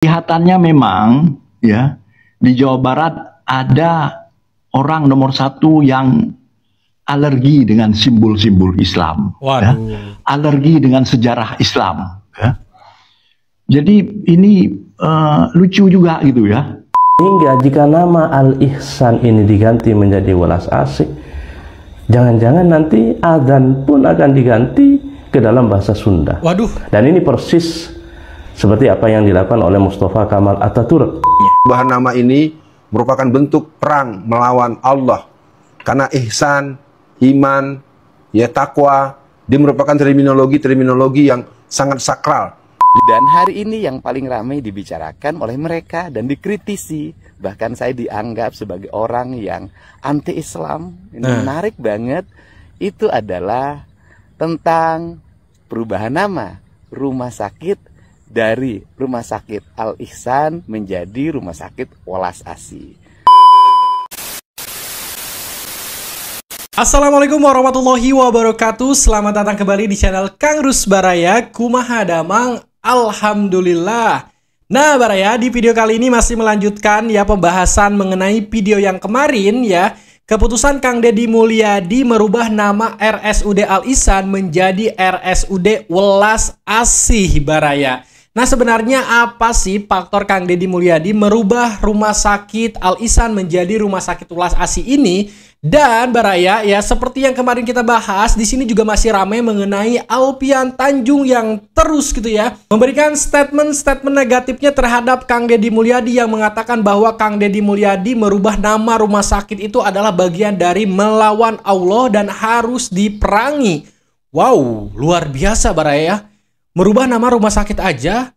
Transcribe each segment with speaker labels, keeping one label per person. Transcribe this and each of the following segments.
Speaker 1: Kelihatannya memang ya di Jawa Barat ada orang nomor satu yang alergi dengan simbol-simbol Islam, ya. Alergi dengan sejarah Islam. Ya. Jadi ini lucu juga gitu ya.
Speaker 2: Hingga jika nama Al-Ihsan ini diganti menjadi welas asih, jangan-jangan nanti adzan pun akan diganti ke dalam bahasa Sunda.
Speaker 3: Waduh.
Speaker 2: Dan ini persis seperti apa yang dilakukan oleh Mustafa Kamal Atatürk.
Speaker 4: Bahan nama ini merupakan bentuk perang melawan Allah. Karena ihsan, iman, ya takwa, dia merupakan terminologi yang sangat sakral.
Speaker 5: Dan hari ini yang paling ramai dibicarakan oleh mereka dan dikritisi. Bahkan saya dianggap sebagai orang yang anti-Islam. Ini menarik banget. Itu adalah tentang perubahan nama rumah sakit dari Rumah Sakit Al-Ihsan menjadi Rumah Sakit Welas Asih.
Speaker 3: Assalamualaikum warahmatullahi wabarakatuh. Selamat datang kembali di channel Kang Rus Baraya. Kumaha damang, alhamdulillah. Nah Baraya, di video kali ini masih melanjutkan ya pembahasan mengenai video yang kemarin ya. Keputusan Kang Deddy Mulyadi merubah nama RSUD Al-Ihsan menjadi RSUD Welas Asih Baraya. Nah sebenarnya apa sih faktor Kang Deddy Mulyadi merubah Rumah Sakit Al-Ihsan menjadi Rumah Sakit Welas Asih ini? Dan Baraya ya seperti yang kemarin kita bahas, di sini juga masih ramai mengenai Alfian Tanjung yang terus gitu ya memberikan statement negatifnya terhadap Kang Deddy Mulyadi yang mengatakan bahwa Kang Deddy Mulyadi merubah nama rumah sakit itu adalah bagian dari melawan Allah dan harus diperangi. Wow, luar biasa Baraya. Merubah nama rumah sakit aja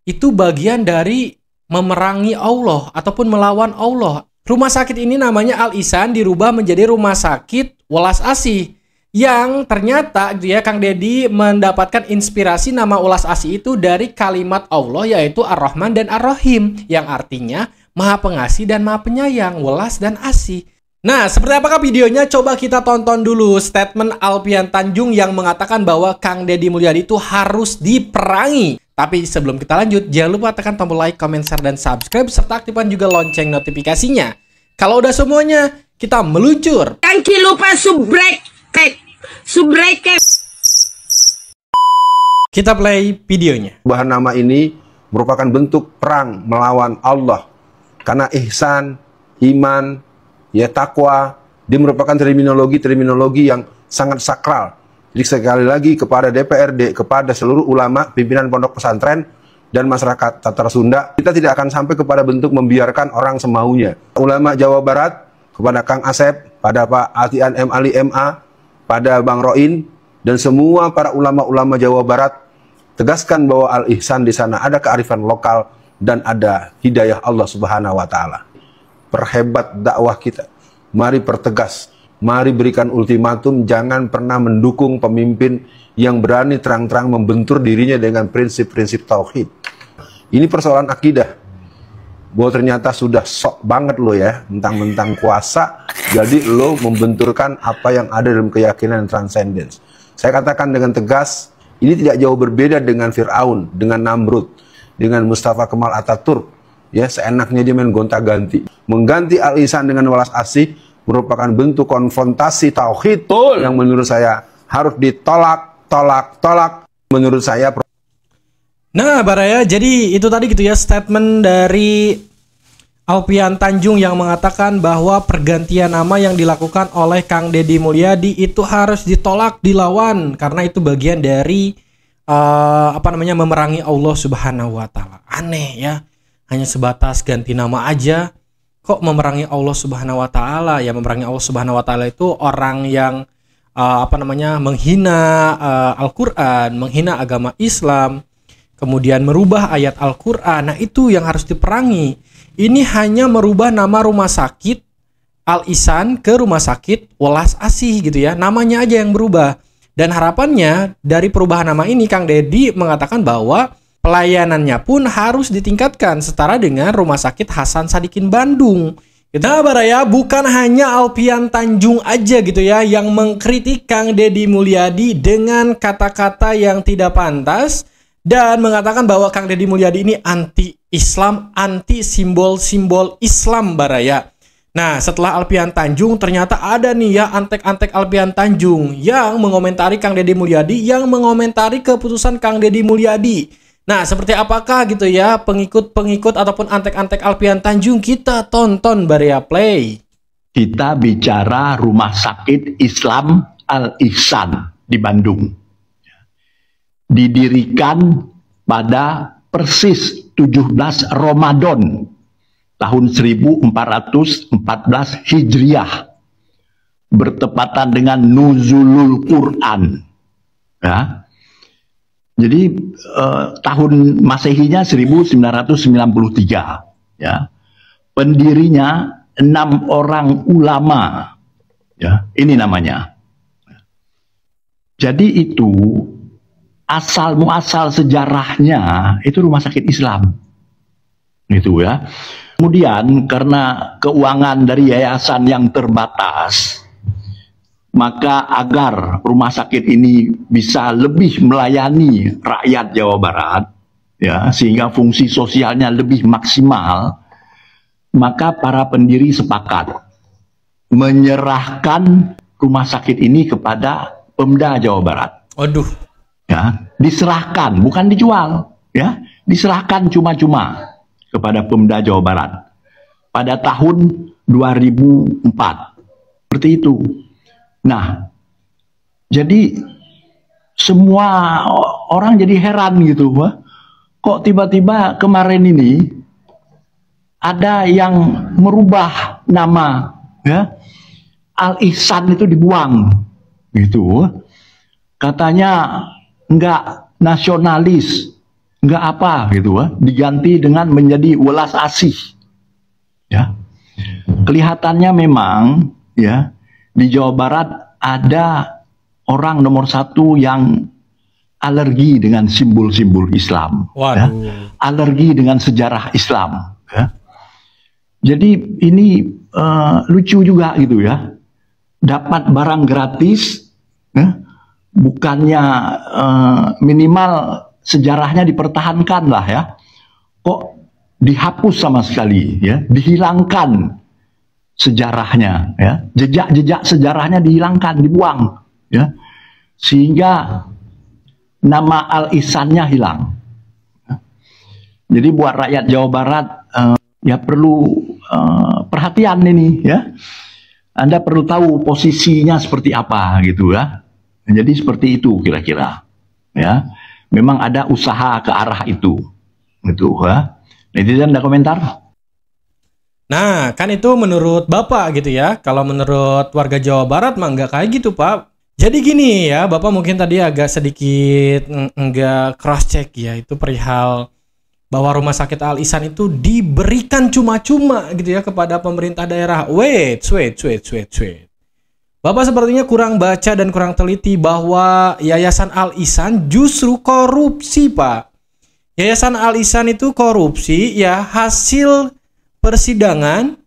Speaker 3: itu bagian dari memerangi Allah ataupun melawan Allah. Rumah sakit ini namanya Al-Ihsan dirubah menjadi Rumah Sakit Welas Asih. Yang ternyata ya Kang Deddy mendapatkan inspirasi nama Welas Asih itu dari kalimat Allah yaitu Ar-Rahman dan Ar-Rahim. Yang artinya Maha Pengasih dan Maha Penyayang, welas dan asih. Nah, seperti apakah videonya? Coba kita tonton dulu statement Alfian Tanjung yang mengatakan bahwa Kang Deddy Mulyadi itu harus diperangi. Tapi sebelum kita lanjut, jangan lupa tekan tombol like, comment, share, dan subscribe, serta aktifkan juga lonceng notifikasinya. Kalau udah semuanya, kita meluncur.
Speaker 6: Jangan lupa subscribe.
Speaker 3: Kita play videonya.
Speaker 4: Bahan nama ini merupakan bentuk perang melawan Allah. Karena ihsan, iman, ya takwa, dia merupakan terminologi yang sangat sakral. Jadi sekali lagi kepada DPRD, kepada seluruh ulama, pimpinan pondok pesantren, dan masyarakat Tatar Sunda, kita tidak akan sampai kepada bentuk membiarkan orang semaunya. Ulama Jawa Barat, kepada Kang Asep, pada Pak Atian M. Ali MA, pada Bang Roin, dan semua para ulama-ulama Jawa Barat, tegaskan bahwa Al-Ihsan di sana ada kearifan lokal dan ada hidayah Allah Subhanahu wa Ta'ala. Perhebat dakwah kita, mari pertegas, mari berikan ultimatum, jangan pernah mendukung pemimpin yang berani terang-terang membentur dirinya dengan prinsip-prinsip tauhid. Ini persoalan akidah, bahwa ternyata sudah sok banget lo ya, mentang-mentang kuasa, jadi lo membenturkan apa yang ada dalam keyakinan transcendence. Saya katakan dengan tegas, ini tidak jauh berbeda dengan Fir'aun, dengan Namrud, dengan Mustafa Kemal Atatürk. Ya, seenaknya dia main gonta-ganti. Mengganti Al-Ihsan dengan Welas Asih merupakan bentuk konfrontasi tauhid yang menurut saya harus ditolak. Menurut saya.
Speaker 3: Nah, Baraya, jadi itu tadi gitu ya statement dari Alfian Tanjung yang mengatakan bahwa pergantian nama yang dilakukan oleh Kang Deddy Mulyadi itu harus ditolak, dilawan karena itu bagian dari memerangi Allah Subhanahu wa Ta'ala. Aneh ya. Hanya sebatas ganti nama aja kok memerangi Allah Subhanahu wa Ta'ala. Ya memerangi Allah Subhanahu wa Ta'ala itu orang yang menghina Al-Qur'an, menghina agama Islam, kemudian merubah ayat Al-Qur'an. Nah, itu yang harus diperangi. Ini hanya merubah nama rumah sakit Al-Ihsan ke Rumah Sakit Welas Asih gitu ya. Namanya aja yang berubah. Dan harapannya dari perubahan nama ini Kang Deddy mengatakan bahwa pelayanannya pun harus ditingkatkan setara dengan Rumah Sakit Hasan Sadikin Bandung. Nah Baraya, bukan hanya Alfian Tanjung aja gitu ya yang mengkritik Kang Deddy Mulyadi dengan kata-kata yang tidak pantas. dan mengatakan bahwa Kang Deddy Mulyadi ini anti-Islam, anti simbol-simbol Islam Baraya. Nah, setelah Alfian Tanjung, ternyata ada nih ya antek-antek Alfian Tanjung yang mengomentari Kang Deddy Mulyadi, yang mengomentari keputusan Kang Deddy Mulyadi. Nah, seperti apakah gitu ya pengikut-pengikut ataupun antek-antek Alfian Tanjung? Kita tonton Baraya Play.
Speaker 1: Kita bicara Rumah Sakit Islam Al-Ihsan di Bandung. Didirikan pada persis 17 Ramadan tahun 1414 Hijriah, bertepatan dengan Nuzulul Quran. Ya. Jadi tahun Masehinya 1993. Ya. Pendirinya 6 orang ulama. Ya, ini namanya. Jadi itu asal muasal sejarahnya itu Rumah Sakit Islam. Gitu ya. Kemudian karena keuangan dari yayasan yang terbatas, maka agar rumah sakit ini bisa lebih melayani rakyat Jawa Barat, ya, sehingga fungsi sosialnya lebih maksimal, maka para pendiri sepakat menyerahkan rumah sakit ini kepada Pemda Jawa Barat.
Speaker 3: Aduh.
Speaker 1: Ya, diserahkan, bukan dijual, ya, diserahkan cuma-cuma kepada Pemda Jawa Barat pada tahun 2004. Seperti itu. Nah, jadi semua orang jadi heran gitu, wah, kok tiba-tiba kemarin ini ada yang merubah nama, ya, Al-Ihsan itu dibuang, gitu. Katanya enggak nasionalis, enggak apa, gitu, diganti dengan menjadi welas asih, ya. Kelihatannya memang, ya, di Jawa Barat ada orang nomor satu yang alergi dengan simbol-simbol Islam, ya. Alergi dengan sejarah Islam, ya. Jadi ini lucu juga gitu ya, dapat barang gratis, ya, bukannya minimal sejarahnya dipertahankan lah ya, kok dihapus sama sekali, ya, dihilangkan sejarahnya, ya, jejak-jejak sejarahnya dihilangkan, dibuang, ya, sehingga nama Al-Ihsannya hilang. Jadi buat rakyat Jawa Barat ya perlu perhatian ini, ya. Anda perlu tahu posisinya seperti apa gitu ya. Jadi seperti itu kira-kira, ya. Memang ada usaha ke arah itu, gitu ya. Netizen ada komentar?
Speaker 3: Nah, kan itu menurut Bapak gitu ya. Kalau menurut warga Jawa Barat mah nggak kayak gitu, Pak. Jadi gini ya, Bapak mungkin tadi agak sedikit nggak cross check ya, itu perihal bahwa Rumah Sakit Al-Ihsan itu diberikan cuma-cuma gitu ya kepada pemerintah daerah. Wait. Bapak sepertinya kurang baca dan kurang teliti bahwa Yayasan Al-Ihsan justru korupsi, Pak. Yayasan Al-Ihsan itu korupsi, ya, hasil persidangan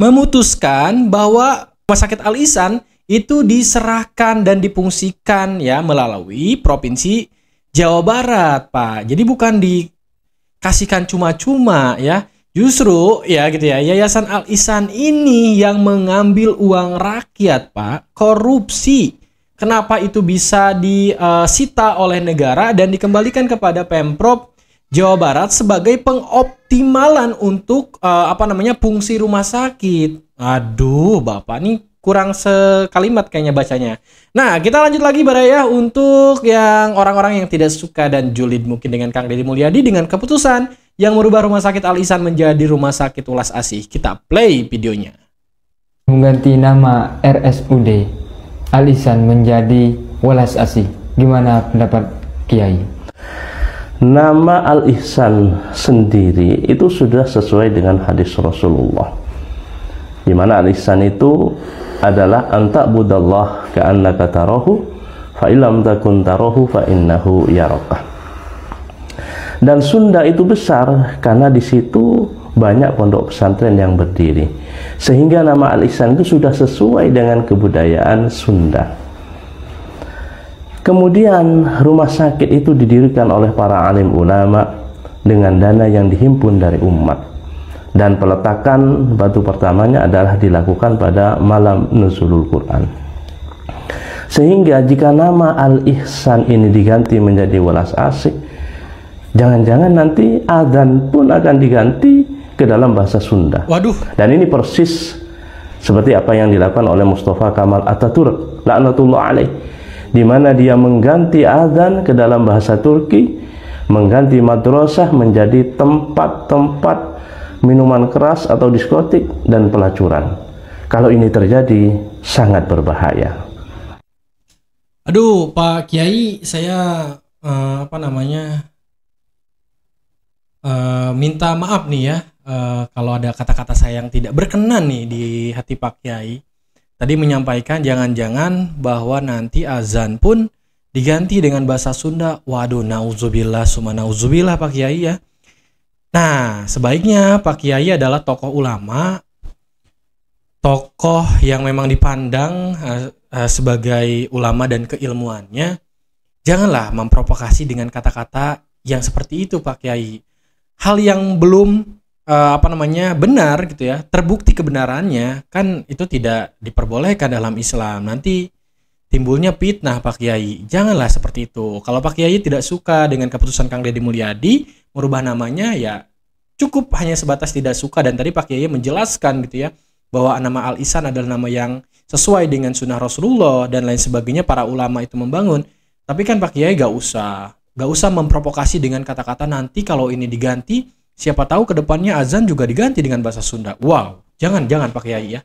Speaker 3: memutuskan bahwa Rumah Sakit Al-Ihsan itu diserahkan dan difungsikan ya melalui Provinsi Jawa Barat, Pak. Jadi bukan dikasihkan cuma-cuma ya. Justru ya gitu ya, Yayasan Al-Ihsan ini yang mengambil uang rakyat, Pak, korupsi. Kenapa itu bisa disita oleh negara dan dikembalikan kepada Pemprov Jawa Barat sebagai pengoptimalan untuk fungsi rumah sakit. Aduh, Bapak nih kurang sekalimat kayaknya bacanya. Nah, kita lanjut lagi Baraya untuk yang orang-orang yang tidak suka dan julid mungkin dengan Kang Deddy Mulyadi dengan keputusan yang merubah Rumah Sakit Al-Ihsan menjadi Rumah Sakit Welas Asih. Kita play videonya.
Speaker 6: Mengganti nama RSUD Al-Ihsan menjadi Welas Asih. Gimana pendapat Kiai?
Speaker 2: Nama Al-Ihsan sendiri itu sudah sesuai dengan hadis Rasulullah, di mana Al-Ihsan itu adalah anta'budallah ka'annaka tarahu fa illam takun tarahu fa innahu yaraka. Dan Sunda itu besar karena di situ banyak pondok pesantren yang berdiri, sehingga nama Al-Ihsan itu sudah sesuai dengan kebudayaan Sunda. Kemudian rumah sakit itu didirikan oleh para alim ulama dengan dana yang dihimpun dari umat, dan peletakan batu pertamanya adalah dilakukan pada malam nuzulul Quran. Sehingga jika nama Al-Ihsan ini diganti menjadi Welas Asih, jangan-jangan nanti adzan pun akan diganti ke dalam bahasa Sunda.
Speaker 3: Waduh.
Speaker 2: Dan ini persis seperti apa yang dilakukan oleh Mustafa Kamal Atatürk laknatullah alaih, di mana dia mengganti adzan ke dalam bahasa Turki, mengganti madrasah menjadi tempat-tempat minuman keras atau diskotik dan pelacuran. Kalau ini terjadi, sangat berbahaya.
Speaker 3: Aduh, Pak Kiai, saya minta maaf nih ya, kalau ada kata-kata saya yang tidak berkenan nih di hati Pak Kiai. Tadi menyampaikan jangan-jangan bahwa nanti azan pun diganti dengan bahasa Sunda. Waduh, nauzubillah summa nauzubillah Pak Kiai ya. Nah, sebaiknya Pak Kiai adalah tokoh ulama, tokoh yang memang dipandang sebagai ulama dan keilmuannya. Janganlah memprovokasi dengan kata-kata yang seperti itu Pak Kiai. Hal yang belum benar gitu ya, terbukti kebenarannya, kan itu tidak diperbolehkan dalam Islam. Nanti timbulnya fitnah Pak Kiai. Janganlah seperti itu. Kalau Pak Kiai tidak suka dengan keputusan Kang Deddy Mulyadi merubah namanya, ya cukup hanya sebatas tidak suka. Dan tadi Pak Kiai menjelaskan gitu ya, bahwa nama Al-Ihsan adalah nama yang sesuai dengan sunnah Rasulullah dan lain sebagainya, para ulama itu membangun. Tapi kan Pak Kiai gak usah memprovokasi dengan kata-kata nanti kalau ini diganti, siapa tahu kedepannya azan juga diganti dengan bahasa Sunda. Wow, jangan Pak Kiai ya.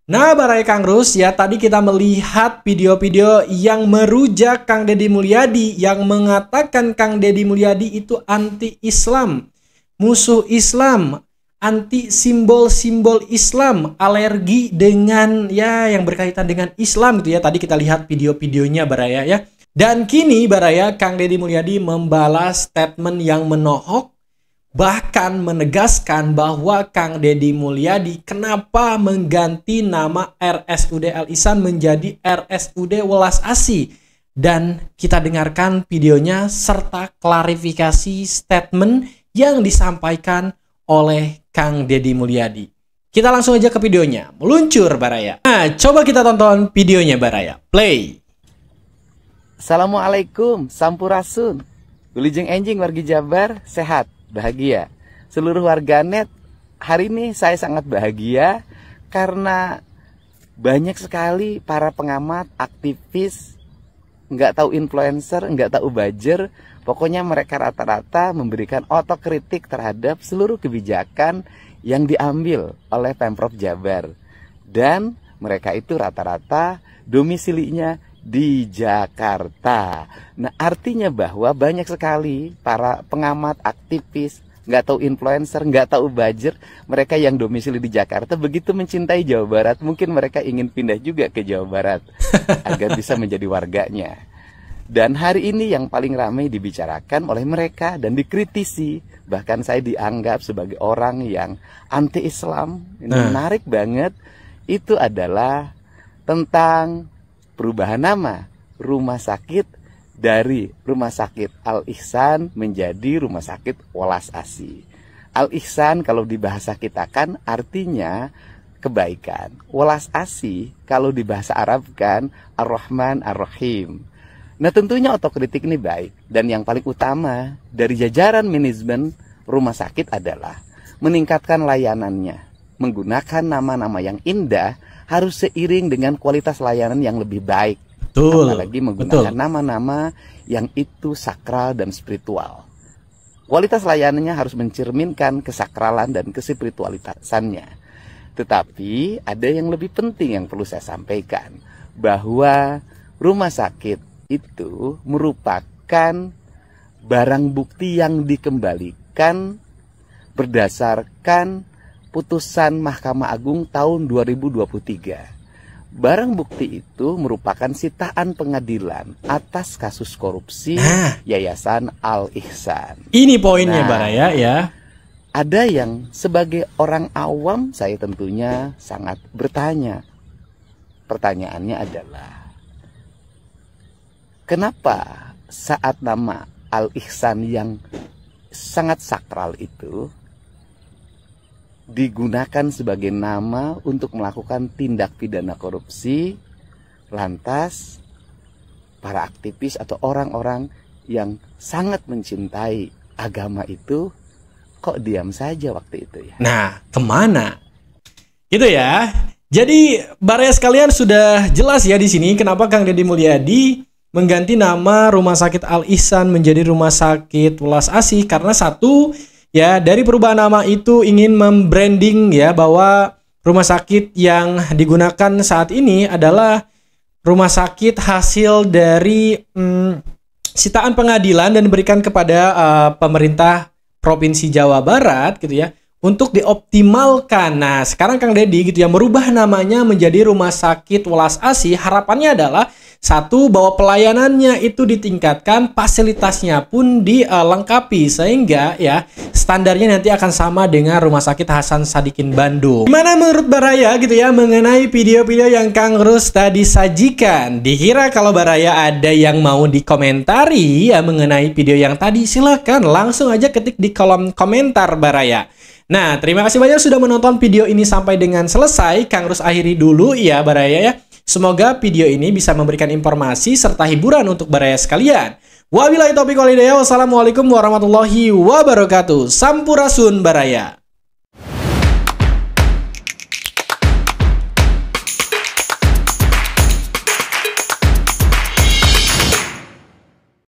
Speaker 3: Nah, Baraya Kang Rus ya, tadi kita melihat video-video yang merujak Kang Deddy Mulyadi, yang mengatakan Kang Deddy Mulyadi itu anti-Islam, musuh Islam, anti simbol-simbol Islam, alergi dengan ya yang berkaitan dengan Islam gitu ya. Tadi kita lihat video-videonya Baraya ya. Dan kini Baraya, Kang Deddy Mulyadi membalas statement yang menohok, bahkan menegaskan bahwa Kang Deddy Mulyadi kenapa mengganti nama RSUD Al-Ihsan menjadi RSUD Welas Asih. Dan kita dengarkan videonya serta klarifikasi statement yang disampaikan oleh Kang Deddy Mulyadi. Kita langsung aja ke videonya. Meluncur Baraya. Nah, coba kita tonton videonya Baraya. Play.
Speaker 5: Assalamualaikum, sampurasun. Wilujeng enjing wargi Jabar, sehat, bahagia. Seluruh warganet, hari ini saya sangat bahagia karena banyak sekali para pengamat, aktivis, nggak tahu influencer, nggak tahu buzzer, pokoknya mereka rata-rata memberikan otokritik terhadap seluruh kebijakan yang diambil oleh Pemprov Jabar. Dan mereka itu rata-rata domisilinya di Jakarta. Nah, artinya bahwa banyak sekali para pengamat, aktivis, nggak tahu influencer, nggak tahu buzzer, mereka yang domisili di Jakarta begitu mencintai Jawa Barat, mungkin mereka ingin pindah juga ke Jawa Barat agar bisa menjadi warganya. Dan hari ini yang paling ramai dibicarakan oleh mereka dan dikritisi, bahkan saya dianggap sebagai orang yang anti-Islam. Ini menarik banget. Itu adalah tentang perubahan nama rumah sakit dari Rumah Sakit Al-Ihsan menjadi Rumah Sakit Welas Asih. Al-Ihsan kalau di bahasa kita kan artinya kebaikan. Welas Asih kalau di bahasa Arab kan Ar-Rahman Ar-Rahim. Nah, tentunya otokritik ini baik. Dan yang paling utama dari jajaran manajemen rumah sakit adalah meningkatkan layanannya. Menggunakan nama-nama yang indah harus seiring dengan kualitas layanan yang lebih baik.
Speaker 3: Betul.
Speaker 5: Apalagi menggunakan nama-nama yang itu sakral dan spiritual. Kualitas layanannya harus mencerminkan kesakralan dan kespiritualitasannya. Tetapi ada yang lebih penting yang perlu saya sampaikan, bahwa rumah sakit itu merupakan barang bukti yang dikembalikan berdasarkan putusan Mahkamah Agung tahun 2023. Barang bukti itu merupakan sitaan pengadilan atas kasus korupsi Yayasan Al-Ihsan.
Speaker 3: Ini poinnya Baraya ya.
Speaker 5: Ada yang sebagai orang awam saya tentunya sangat bertanya. Pertanyaannya adalah, kenapa saat nama Al-Ihsan yang sangat sakral itu digunakan sebagai nama untuk melakukan tindak pidana korupsi, lantas para aktivis atau orang-orang yang sangat mencintai agama itu kok diam saja waktu itu ya?
Speaker 3: Nah, kemana? Gitu ya. Jadi Baraya sekalian sudah jelas ya di sini kenapa Kang Deddy Mulyadi mengganti nama Rumah Sakit Al-Ihsan menjadi Rumah Sakit Welas Asih, karena satu ya, dari perubahan nama itu ingin membranding ya bahwa rumah sakit yang digunakan saat ini adalah rumah sakit hasil dari sitaan pengadilan dan diberikan kepada pemerintah Provinsi Jawa Barat gitu ya, untuk dioptimalkan. Nah, sekarang Kang Deddy gitu ya merubah namanya menjadi Rumah Sakit Welas Asih. Harapannya adalah satu, bahwa pelayanannya itu ditingkatkan, fasilitasnya pun dilengkapi sehingga ya standarnya nanti akan sama dengan Rumah Sakit Hasan Sadikin Bandung. Gimana menurut Baraya gitu ya mengenai video-video yang Kang Rus tadi sajikan? Dikira kalau Baraya ada yang mau dikomentari ya mengenai video yang tadi, silakan langsung aja ketik di kolom komentar Baraya. Nah, terima kasih banyak sudah menonton video ini sampai dengan selesai. Kang Rus akhiri dulu ya Baraya ya. Semoga video ini bisa memberikan informasi serta hiburan untuk Baraya sekalian. Wabillahi taufiq wal hidayah. Wassalamualaikum warahmatullahi wabarakatuh. Sampurasun Baraya.